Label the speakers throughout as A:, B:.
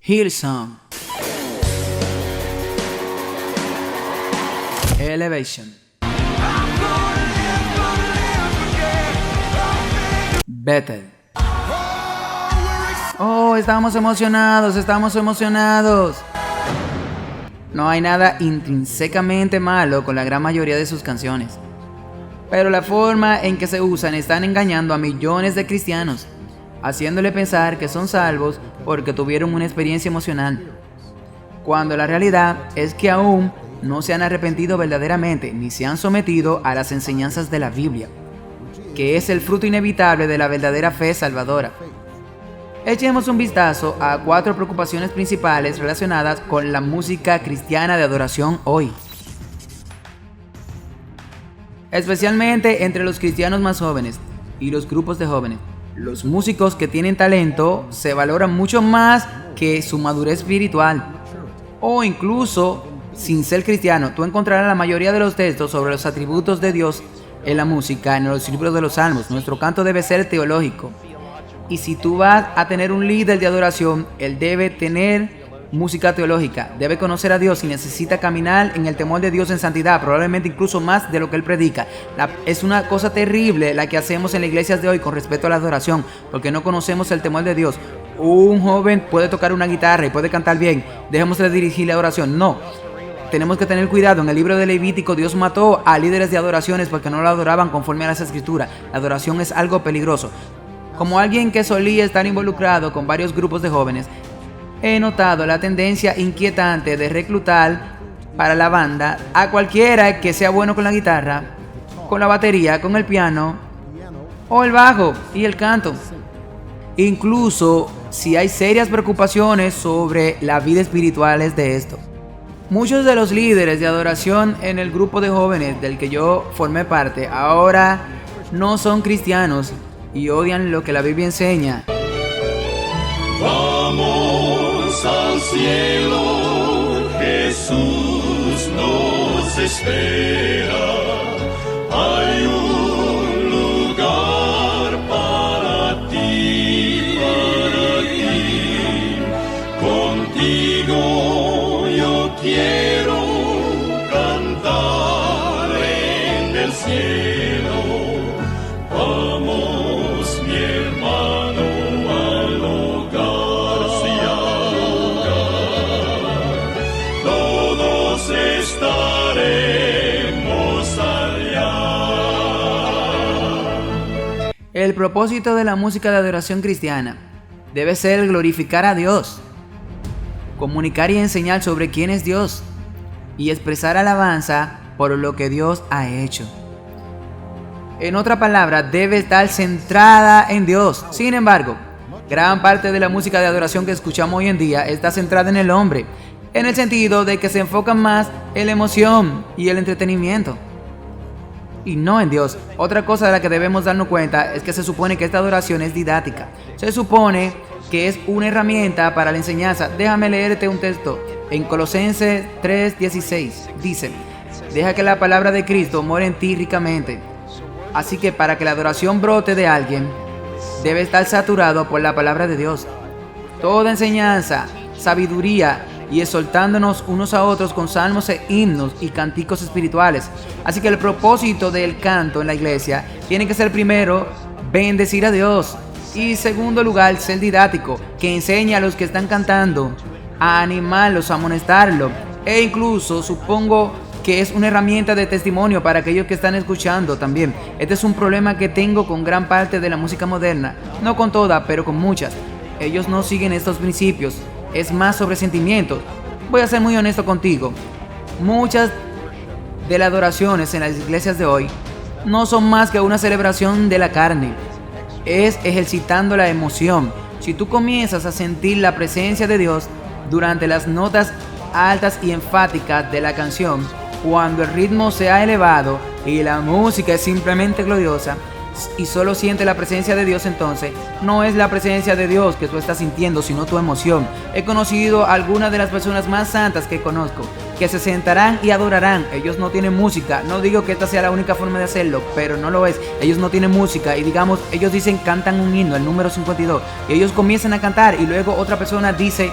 A: Hillsong, Elevation, Bethel. Oh, estamos emocionados. No hay nada intrínsecamente malo con la gran mayoría de sus canciones, pero la forma en que se usan están engañando a millones de cristianos, haciéndole pensar que son salvos porque tuvieron una experiencia emocional, cuando la realidad es que aún no se han arrepentido verdaderamente ni se han sometido a las enseñanzas de la Biblia, que es el fruto inevitable de la verdadera fe salvadora. Echemos un vistazo a 4 preocupaciones principales relacionadas con la música cristiana de adoración hoy. Especialmente entre los cristianos más jóvenes y los grupos de jóvenes, los músicos que tienen talento se valoran mucho más que su madurez espiritual. O incluso, sin ser cristiano, tú encontrarás la mayoría de los textos sobre los atributos de Dios en la música, en los libros de los Salmos. Nuestro canto debe ser teológico. Y si tú vas a tener un líder de adoración, él debe tener música teológica, debe conocer a Dios y necesita caminar en el temor de Dios en santidad, probablemente incluso más de lo que él predica. Es una cosa terrible la que hacemos en las iglesias de hoy con respecto a la adoración, porque no conocemos el temor de Dios. Un joven puede tocar una guitarra y puede cantar bien, dejemos de dirigir la adoración. No, tenemos que tener cuidado. En el libro de Levítico, Dios mató a líderes de adoraciones porque no lo adoraban conforme a las escrituras. La adoración es algo peligroso. Como alguien que solía estar involucrado con varios grupos de jóvenes, he notado la tendencia inquietante de reclutar para la banda a cualquiera que sea bueno con la guitarra, con la batería, con el piano, o el bajo y el canto. Incluso si hay serias preocupaciones sobre la vida espiritual de esto. Muchos de los líderes de adoración en el grupo de jóvenes del que yo formé parte ahora no son cristianos y odian lo que la Biblia enseña.
B: Vamos al cielo, Jesús nos espera. Hay un lugar para ti. Contigo yo quiero cantar en el cielo. Vamos, mi hermano, al hogar, sí, al hogar. Todos estaremos allá.
A: El propósito de la música de adoración cristiana debe ser glorificar a Dios, comunicar y enseñar sobre quién es Dios y expresar alabanza por lo que Dios ha hecho. En otra palabra, debe estar centrada en Dios. Sin embargo, gran parte de la música de adoración que escuchamos hoy en día está centrada en el hombre, en el sentido de que se enfocan más en la emoción y el entretenimiento, y no en Dios. Otra cosa de la que debemos darnos cuenta es que se supone que esta adoración es didáctica. Se supone que es una herramienta para la enseñanza. Déjame leerte un texto. En Colosenses 3:16 dice: deja que la palabra de Cristo more en ti ricamente. Así que para que la adoración brote de alguien, debe estar saturado por la palabra de Dios. Toda enseñanza, sabiduría y exhortándonos unos a otros con salmos e himnos y cánticos espirituales. Así que el propósito del canto en la iglesia tiene que ser, primero, bendecir a Dios, y segundo lugar, ser didáctico, que enseñe a los que están cantando, a animarlos, a amonestarlos, e incluso supongo que es una herramienta de testimonio para aquellos que están escuchando también. Este es un problema que tengo con gran parte de la música moderna, no con toda, pero con muchas. Ellos no siguen estos principios, es más sobre sentimientos. Voy a ser muy honesto contigo, muchas de las adoraciones en las iglesias de hoy no son más que una celebración de la carne, es ejercitando la emoción. Si tú comienzas a sentir la presencia de Dios durante las notas altas y enfáticas de la canción, cuando el ritmo se ha elevado y la música es simplemente gloriosa y solo siente la presencia de Dios, entonces no es la presencia de Dios que tú estás sintiendo, sino tu emoción. He conocido a algunas de las personas más santas que conozco, que se sentarán y adorarán. Ellos no tienen música. No digo que esta sea la única forma de hacerlo, pero no lo es. Ellos no tienen música y digamos, ellos dicen, cantan un himno, el número 52, y ellos comienzan a cantar y luego otra persona dice,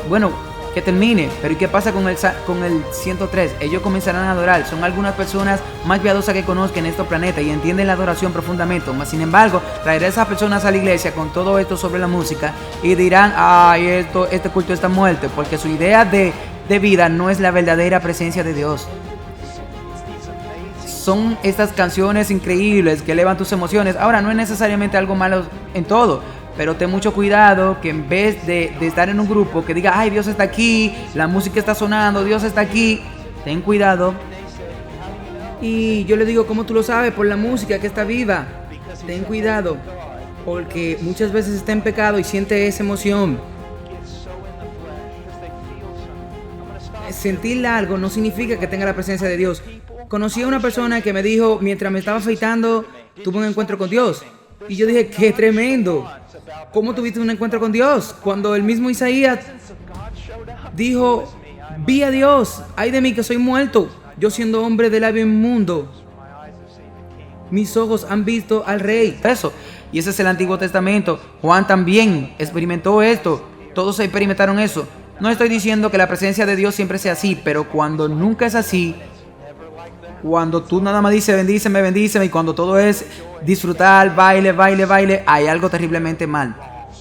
A: Bueno, que termine, pero ¿y qué pasa con el 103? Ellos comenzarán a adorar. Son algunas personas más piadosas que conozcan en este planeta y entienden la adoración profundamente. Mas, sin embargo, traerá a esas personas a la iglesia con todo esto sobre la música y dirán, ay, este culto está muerto, porque su idea de vida no es la verdadera presencia de Dios. Son estas canciones increíbles que elevan tus emociones. Ahora, no es necesariamente algo malo en todo, pero ten mucho cuidado que en vez de estar en un grupo que diga, ay, Dios está aquí, la música está sonando, Dios está aquí, ten cuidado. Y yo le digo, ¿cómo tú lo sabes? Por la música que está viva. Ten cuidado, porque muchas veces está en pecado y siente esa emoción. Sentir algo no significa que tenga la presencia de Dios. Conocí a una persona que me dijo, mientras me estaba afeitando, tuve un encuentro con Dios. Y yo dije, ¡qué tremendo! ¿Cómo tuviste un encuentro con Dios? Cuando el mismo Isaías dijo, vi a Dios, ay de mí que soy muerto, yo siendo hombre de labio inmundo. Mis ojos han visto al Rey. Eso. Y ese es el Antiguo Testamento. Juan también experimentó esto. Todos experimentaron eso. No estoy diciendo que la presencia de Dios siempre sea así, pero cuando nunca es así, cuando tú nada más dices bendíceme, y cuando todo es disfrutar, baile, hay algo terriblemente mal.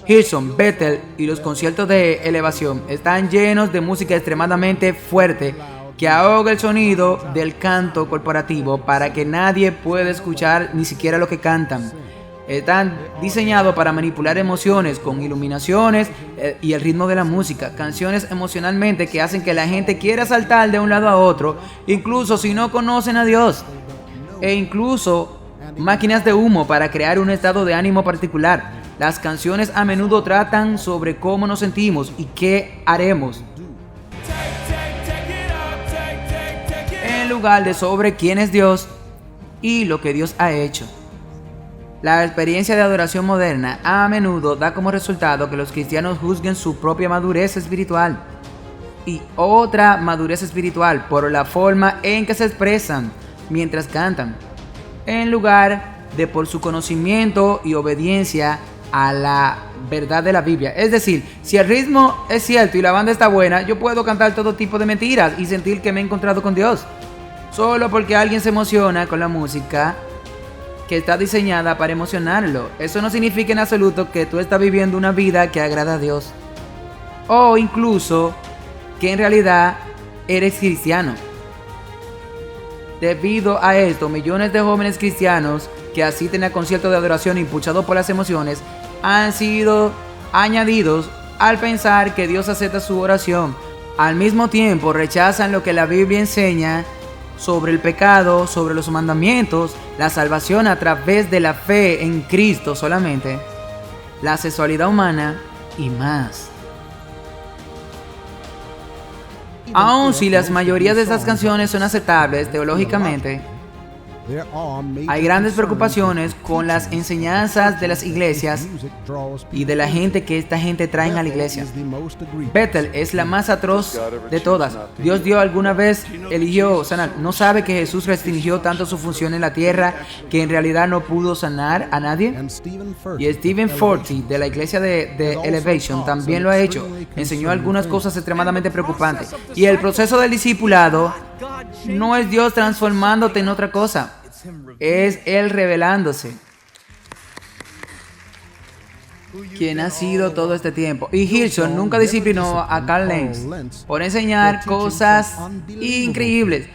A: Hillsong, Bethel y los conciertos de elevación están llenos de música extremadamente fuerte que ahoga el sonido del canto corporativo para que nadie pueda escuchar ni siquiera lo que cantan. Están diseñados para manipular emociones con iluminaciones y el ritmo de la música. Canciones emocionalmente que hacen que la gente quiera saltar de un lado a otro, incluso si no conocen a Dios. E incluso máquinas de humo para crear un estado de ánimo particular. Las canciones a menudo tratan sobre cómo nos sentimos y qué haremos, en lugar de sobre quién es Dios y lo que Dios ha hecho. La experiencia de adoración moderna a menudo da como resultado que los cristianos juzguen su propia madurez espiritual y otra madurez espiritual por la forma en que se expresan mientras cantan, en lugar de por su conocimiento y obediencia a la verdad de la Biblia. Es decir, si el ritmo es cierto y la banda está buena, yo puedo cantar todo tipo de mentiras y sentir que me he encontrado con Dios, solo porque alguien se emociona con la música que está diseñada para emocionarlo. Eso no significa en absoluto que tú estás viviendo una vida que agrada a Dios, o incluso que en realidad eres cristiano. Debido a esto, millones de jóvenes cristianos que asisten a conciertos de adoración impulsados por las emociones han sido añadidos al pensar que Dios acepta su oración. Al mismo tiempo rechazan lo que la Biblia enseña sobre el pecado, sobre los mandamientos, la salvación a través de la fe en Cristo solamente, la sexualidad humana y más. Aun si las mayorías de estas canciones son aceptables teológicamente, hay grandes preocupaciones con las enseñanzas de las iglesias y de la gente que esta gente trae a la iglesia. Bethel es la más atroz de todas. Dios dio alguna vez eligió sanar. ¿No sabe que Jesús restringió tanto su función en la tierra que en realidad no pudo sanar a nadie? Y Stephen Forty de la iglesia de Elevation también lo ha hecho. Enseñó algunas cosas extremadamente preocupantes. Y el proceso del discipulado no es Dios transformándote en otra cosa, es Él revelándose quien ha sido todo este tiempo. Y Hillsong nunca disciplinó a Carl Lenz por enseñar cosas increíbles,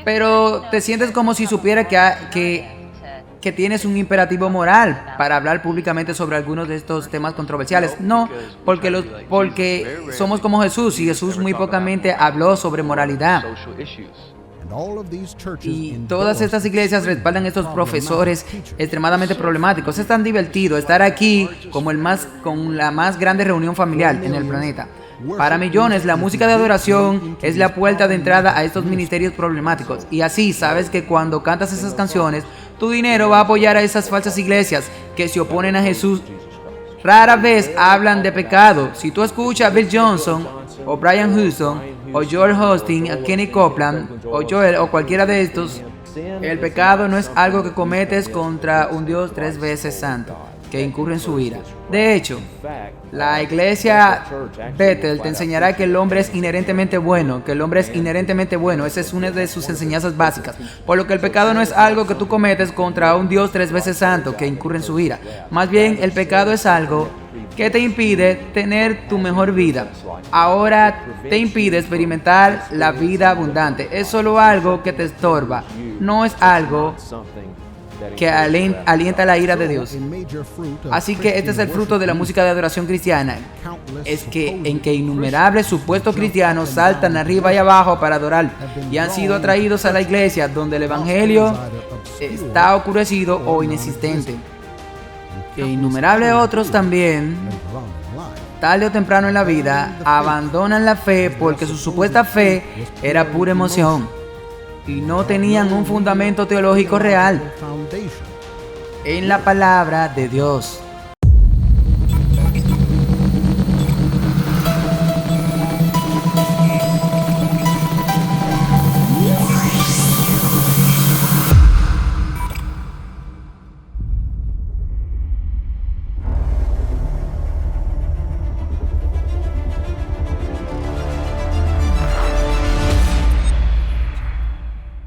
A: pero te sientes como si supiera que tienes un imperativo moral para hablar públicamente sobre algunos de estos temas controversiales. No, porque somos como Jesús, y Jesús muy pocamente habló sobre moralidad. Y todas estas iglesias respaldan a estos profesores extremadamente problemáticos. Es tan divertido estar aquí con la más grande reunión familiar en el planeta. Para millones, la música de adoración es la puerta de entrada a estos ministerios problemáticos. Y así sabes que cuando cantas esas canciones, tu dinero va a apoyar a esas falsas iglesias que se oponen a Jesús. Rara vez hablan de pecado. Si tú escuchas a Bill Johnson, o Brian Houston, o Joel Osteen, a Kenny Copeland, o Joel, o cualquiera de estos, el pecado no es algo que cometes contra un Dios 3 veces santo. que incurre en su ira. De hecho, la iglesia Bethel te enseñará que el hombre es inherentemente bueno, Esa es una de sus enseñanzas básicas. Por lo que el pecado no es algo que tú cometes contra un Dios 3 veces santo que incurre en su ira. Más bien, el pecado es algo que te impide tener tu mejor vida. Ahora te impide experimentar la vida abundante. Es solo algo que te estorba, no es algo que alienta la ira de Dios. Así que este es el fruto de la música de adoración cristiana, en que innumerables supuestos cristianos saltan arriba y abajo para adorar y han sido atraídos a la iglesia donde el evangelio está oscurecido o inexistente. E innumerables otros también, tarde o temprano en la vida, abandonan la fe porque su supuesta fe era pura emoción y no tenían un fundamento teológico real en la palabra de Dios.